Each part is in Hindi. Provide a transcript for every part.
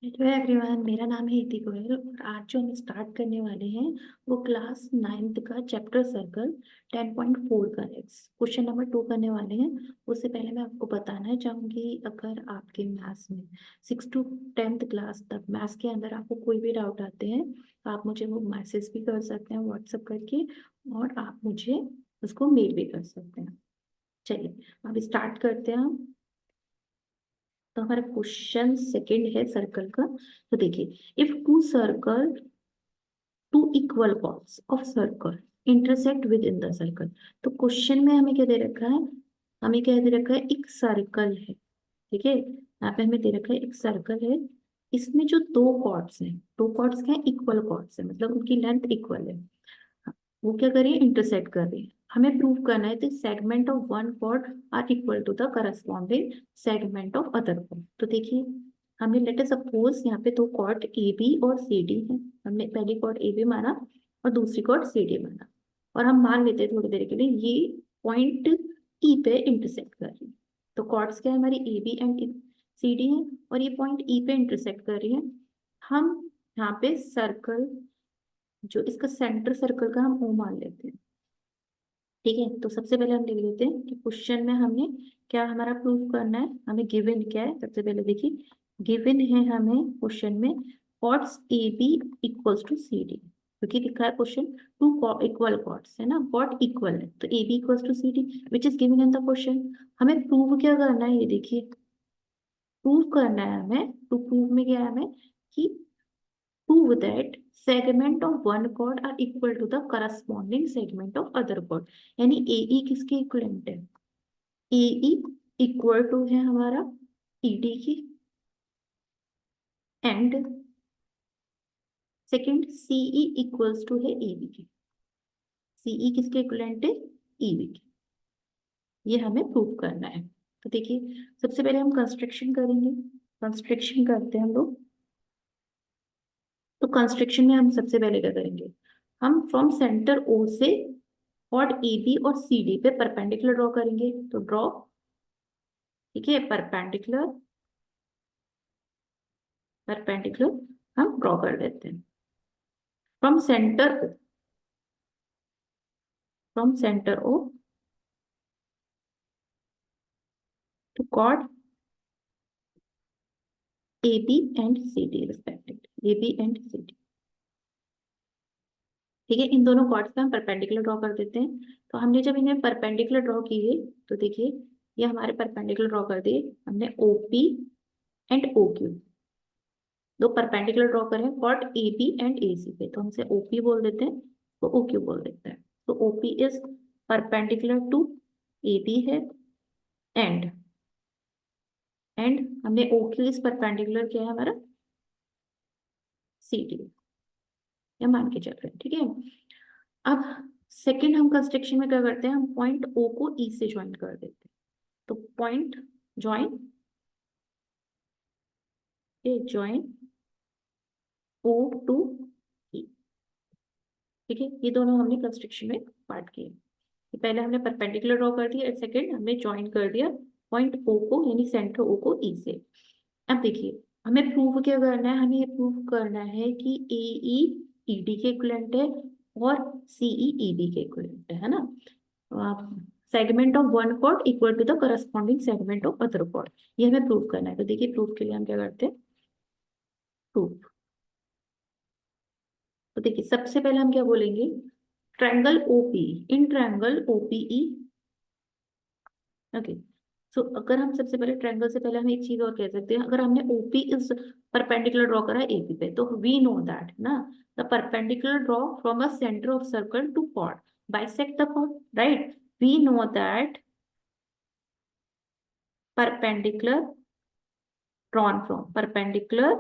हेलो एवरीवन, मेरा नाम है इति गोयल और आज जो हम स्टार्ट करने वाले हैं वो क्लास 9th का चैप्टर सर्कल 10.4 का है। क्वेश्चन नंबर 2 करने वाले हैं। उससे पहले मैं आपको बताना चाहूंगी, अगर आपके मैथ्स में 6 to 10th क्लास तक मैथ्स के अंदर आपको कोई भी डाउट आते हैं तो आप मुझे वो मैसेज भी कर सकते हैं व्हाट्सएप करके, और आप मुझे उसको मेल भी कर सकते हैं। चलिए अब स्टार्ट करते हैं हम। तो हमारा क्वेश्चन सेकंड है सर्कल का। तो देखिए, if two circle, two equal parts of circle intersect within the circle. तो क्वेश्चन में हमें क्या दे रखा है? हमें क्या दे रखा है? एक सर्कल है। ठीक है, यहाँ पे हमें दे रखा है एक सर्कल है। इसमें जो दो कॉर्ड्स हैं, दो कॉर्ड्स क्या है? इक्वल कॉर्ड्स है, मतलब उनकी लेंथ इक्वल है। वो क्या करिए? इंटरसेक्ट कर रही है। हमें प्रूव करना है the segment of one chord are equal to the corresponding segment of other chord. तो देखिए, हमने लेट अस सपोज यहाँ पे दो कॉर्ड ए बी और सी डी है। हमने पहली कॉर्ड ए बी माना और दूसरी कॉर्ड सी डी माना, और हम मान लेते हैं थोड़ी देर के लिए ये पॉइंट ई पे इंटरसेक्ट कर रही है। तो कॉर्ड्स क्या है? हमारी A B and C D है, और ये पॉइंट ई पे इंटरसेक्ट कर रही है। हम यहाँ पे सर्कल, जो इसका सेंटर सर्कल का हम ओ मान लेते हैं। ठीक है, तो सबसे पहले हम लिख लेते हैं कि क्वेश्चन में हमें क्या हमारा प्रूफ करना है। हमें गिवन क्या है? सबसे पहले देखिए, गिवन है हमें क्वेश्चन में chords A B equals to C D, क्योंकि लिखा है क्वेश्चन टू इक्वल कॉर्ड्स है ना, कॉर्ड इक्वल है, तो A B equals to C D which is given in the question. हमें प्रूव क्या करना है? ये देखिए, प्रूव करना है हमें। टू प्रूव में क्या है हमें? कि prove that segment of one chord are equal to the corresponding segment of other chord। यानी AE किसके इक्वलेंट है? AE इक्वल टू है हमारा ED की, and second CE equals to है AB की। CE किसके इक्वलेंट है? EB की। ये हमें प्रूव करना है। तो देखिए, सबसे पहले हम कंस्ट्रक्शन करेंगे। कंस्ट्रक्शन करते हैं हम लोग। तो कंस्ट्रक्शन में हम सबसे पहले क्या करेंगे? हम फ्रॉम सेंटर ओ से कॉर्ड ए बी और सी डी पे परपेंडिकुलर ड्रॉ करेंगे। तो ड्रॉ, ठीक है, परपेंडिकुलर, परपेंडिकुलर हम ड्रॉ कर देते हैं। From centre O, from centre O to chord A B and C D respectively, A B and C D. ठीक है, इन दोनों कॉर्ड्स पे हम परपेंडिकुलर ड्रॉ कर देते हैं। तो हमने जब इन्हें परपेंडिकुलर ड्रॉ किए, तो देखिए ये हमारे परपेंडिकुलर ड्रॉ कर दिए हमने O P and O Q. दो परपेंडिकुलर ड्रॉ करें chord A B and A C पे, तो हमसे ओपी बोल देते हैं, तो ओ क्यू बोल देते हैं। तो OP is perpendicular to A B है, एंड हमने ओ क्यू इज परपेंडिकुलर किया है हमारा सी डी, या मान के चल रहे हैं। ठीक है, अब सेकंड हम कंस्ट्रक्शन में क्या करते हैं? हम पॉइंट ओ को ई से ज्वाइन कर देते हैं। तो point join, join O to E. ठीक है, ये दोनों हमने कंस्ट्रक्शन में पार्ट किए। तो पहले हमने परपेंडिकुलर ड्रॉ कर दिया, सेकंड हमने ज्वाइन कर दिया पॉइंट ओ को, यानी सेंटर ओ को ई से। अब देखिए, हमें प्रूव क्या करना है? हमें ये प्रूव करना है कि ए ई ई डी के इक्विवेलेंट है और सीई ई बी के इक्विवेलेंट है ना। Segment of one chord equal to the corresponding segment of other chord, ये हमें प्रूव करना है। तो देखिए, प्रूफ के लिए हम क्या करते हैं? प्रूफ। तो देखिए, सबसे पहले हम क्या बोलेंगे? Triangle OP, in triangle OPE. Okay, so अगर हम सबसे पहले ट्रायंगल से पहले हम एक चीज और कह सकते हैं, अगर हमने ओपी इज परपेंडिकुलर ड्रॉ करा एपी पे, तो वी नो दैट ना the perpendicular draw from a centre of circle to chord bisect the chord, right? We know that perpendicular drawn from, perpendicular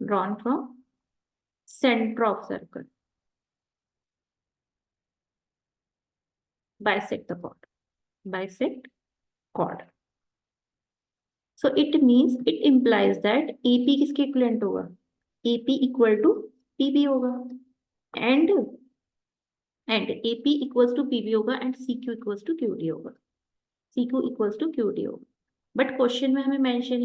drawn from center of circle bisect the chord, bisect chord। So it means, it implies that AP किसके इक्विवेलेंट होगा? AP इक्वल टू PB होगा, and AP equals to PB होगा, and CQ equals to QD होगा, CQ इक्वल्स टू QD होगा। बट क्वेश्चन में हमें मेंशन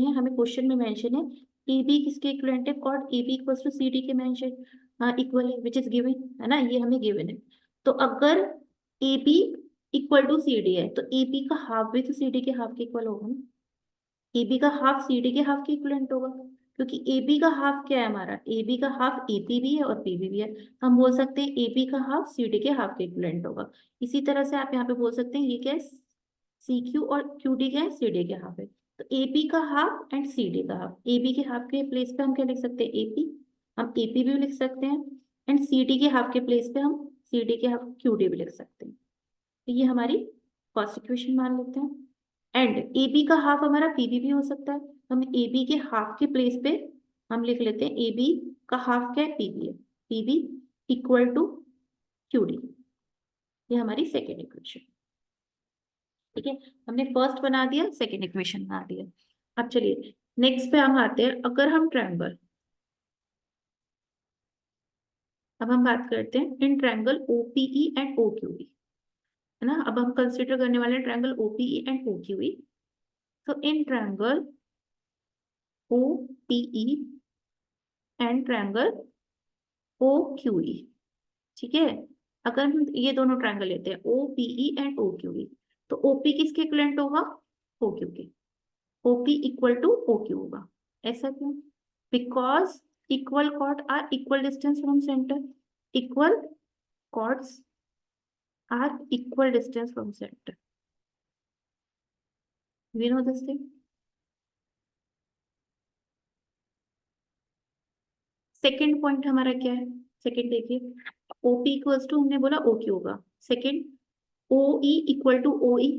है, ए बी किसके इक्वलेंट है, कॉट A B equals to C D के मेंशन इक्वल है, विच इज गिवन, है ना, ये हमें गिवन है। तो अगर A B equal to C D है तो ए बी का हाफ भी तो सी डी के हाफ के इक्वल होगा ना, ए बी का हाफ सी डी के हाफ के इक्वलेंट होगा, क्योंकि ए बी का हाफ क्या है हमारा, ए बी का हाफ ए पी भी है और पी भी है। हम बोल सकते हैं ए बी का हाफ सी डी के हाफ के इक्वलेंट होगा। इसी तरह से आप यहाँ पे बोल सकते हैं ये क्या है, सी क्यू और क्यू डी क्या है, सी डी के हाफ है। तो ए पी का हाफ एंड सी डी का हाफ, ए बी के हाफ के प्लेस पे हम क्या लिख सकते हैं, ए पी, हम ए पी भी लिख सकते हैं, एंड सी डी के हाफ के प्लेस पे हम सी डी के हाफ क्यू डी भी लिख सकते हैं। तो ये हमारी फर्स्ट इक्वेशन मान लेते हैं। एंड ए बी का हाफ हमारा पी बी भी हो सकता है, तो हम ए बी के हाफ के प्लेस पे हम लिख लेते हैं ए बी का हाफ क्या है, पी बी है, P B equal to Q D. ये हमारी सेकेंड इक्वेशन, ठीक है। हमने फर्स्ट बना दिया, सेकेंड इक्वेशन बना दिया। अब चलिए नेक्स्ट पे हम आते हैं, अगर हम ट्रायंगल, अब हम बात करते हैं इन ट्रायंगल ओपीई एंड ओक्यूई, है ना। अब हम कंसिडर करने वाले हैं ट्रायंगल ओपीई एंड ओक्यूई। तो इन ट्रायंगल ओपीई एंड ट्रायंगल ओक्यूई, ठीक है। अगर हम ये दोनों ट्रायंगल लेते हैं ओपीई एंड ओक्यूई, तो ओपी किसके इक्विवेलेंट होगा, ओक्यू के, ओपी इक्वल टू ओक्यू होगा। ऐसा क्यों, because equal chord are equal distance from centre, equal chords are equal distance from centre, we know this thing. Second point हमारा क्या है, सेकेंड देखिए, ओपी इक्वल्स टू हमने बोला ओ क्यू होगा, second O E equal to O E,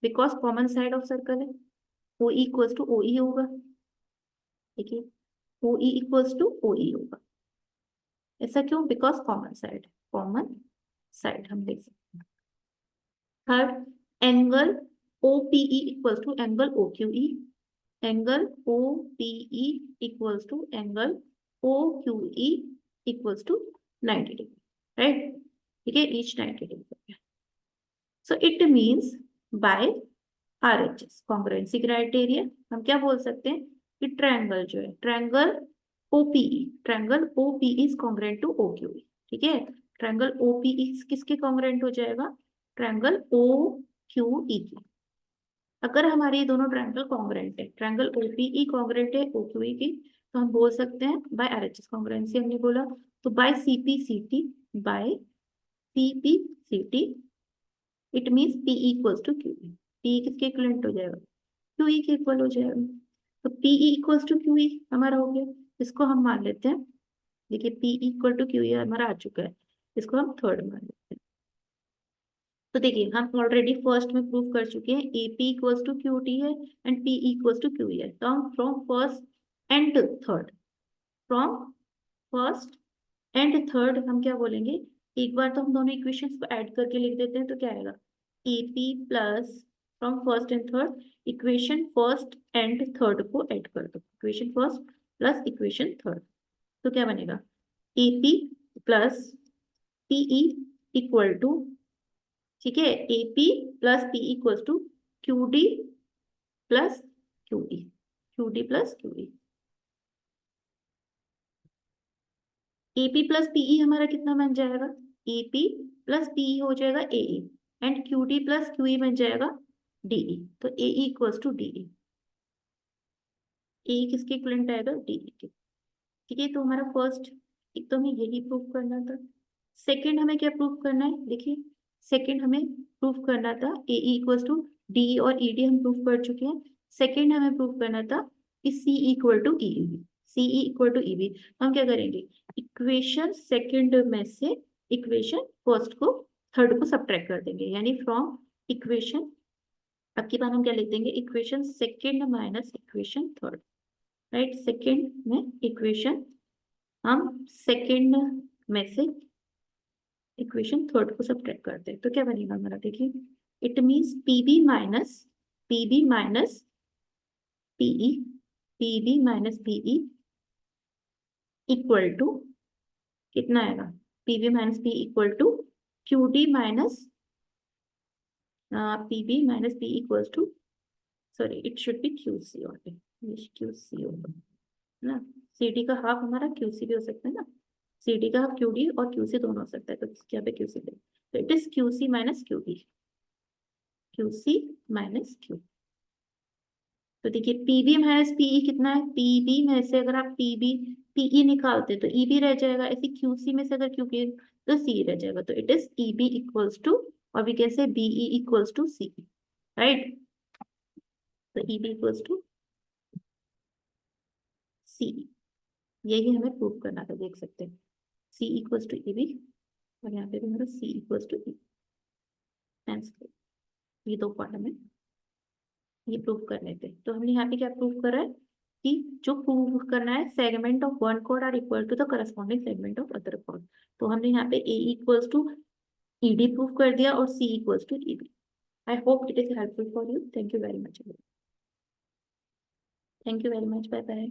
because common side of circle है, O E equals to O ई होगा, ठीक है, O E equals to O ई होगा। ऐसा क्यों, because common side, common side हम देख सकते हैं। Third, angle O P E equals to angle O Q E, angle O P E equals to angle O Q E equals to 90 degree, right, ठीक है, each 90 degree. So it means by RHS congruency criteria हम क्या बोल सकते हैं कि ट्रायंगल जो है, triangle OPE, triangle OPE is congruent to OQE, ठीक है। ट्रायंगल OPE किसके कॉन्ग्रुएंट हो जाएगा, ट्रायंगल OQE की। अगर हमारे ये दोनों ट्रायंगल कॉन्ग्रुएंट है, ट्रायंगल OPE कॉन्ग्रुएंट है OQE की, तो हम बोल सकते हैं बाय RHS कॉन्ग्रुएंसी हमने बोला, तो by CPCT, by CPCT it means P equals to QE, P किसके इक्वलेंट हो जाएगा, QE के इक्वल हो जाएगा। तो PE इक्वल्स टू QE हमारा हो गया, इसको हम मान लेते हैं, देखिए P इक्वल टू QE हमारा आ चुका है, इसको हम थर्ड मान लेते हैं। तो देखिए हम ऑलरेडी फर्स्ट में प्रूव कर चुके हैं AP इक्वल्स टू QT है and P equals to QE है। तो हम from first and third, from first and third हम क्या बोलेंगे, एक बार तो हम दोनों इक्वेशंस को ऐड करके लिख देते हैं, तो क्या आएगा, AP plus from first and third, equation first and third को ऐड कर दो, equation first plus equation third, तो क्या बनेगा, AP plus PE equal to, ठीक है, AP plus PE equal to QD plus QE, QD plus QE। AP plus PE हमारा कितना बन जाएगा, AP प्लस PE हो जाएगा AE and QD plus QE बन जाएगा DE, तो AE equals to DE, AE किसके इक्विवेलेंट आएगा, DE के, ठीक है। तो हमारा फर्स्ट एक तो हमें यही प्रूव करना था। सेकंड हमें क्या प्रूव करना है, देखिए सेकंड हमें प्रूव करना था AE इक्वल्स टू DE और ED हम प्रूव कर चुके हैं। सेकंड हमें प्रूव करना था कि C equal to EB, CE equal to EB। हम क्या करेंगे, इक्वेशन सेकंड में से इक्वेशन फर्स्ट को थर्ड को सब्ट्रैक्ट कर देंगे, यानी फ्रॉम इक्वेशन, अब की बार हम क्या लिख देंगे, equation second minus equation third, right. Second में इक्वेशन, हम सेकंड में से इक्वेशन थर्ड को सब्ट्रैक्ट करते हैं, तो क्या बनेगा हमारा, देखिए it means PB minus PE, PB minus PE equal to कितना आएगा, PB minus PE equal to QD minus PB minus PE equals to, sorry it should be QC only, ये QC होगा ना। CD का हाफ हमारा QC भी हो सकता है ना, CD का हाफ QD और QC दोनों हो सकता है, तो यहाँ पे QC पे, तो it is QC minus QD, QC minus Q। तो देखिए PB माइनस PE कितना है, PB में से अगर आप PE निकालते तो EB रह जाएगा, ऐसे QC में से अगर QB तो C रह जाएगा, तो it is EB equals to, और we can say BE equals to C, right. तो EB इक्वल्स टू C, यही हमें प्रूव करना था, देख सकते हैं C इक्वल्स टू EB, और यहाँ पे भी हमारा C इक्वल्स टू E, ये दो पार्ट हमें ये प्रूव करने थे। तो हमने यहाँ पे क्या प्रूव करा है कि जो प्रूव करना है segment of one chord are equal to the corresponding segment of other chord. तो हमने यहाँ पे A equals to ED prove कर दिया और C equals to EB। I hope it is helpful for you. Thank you very much. Thank you very much, bye bye.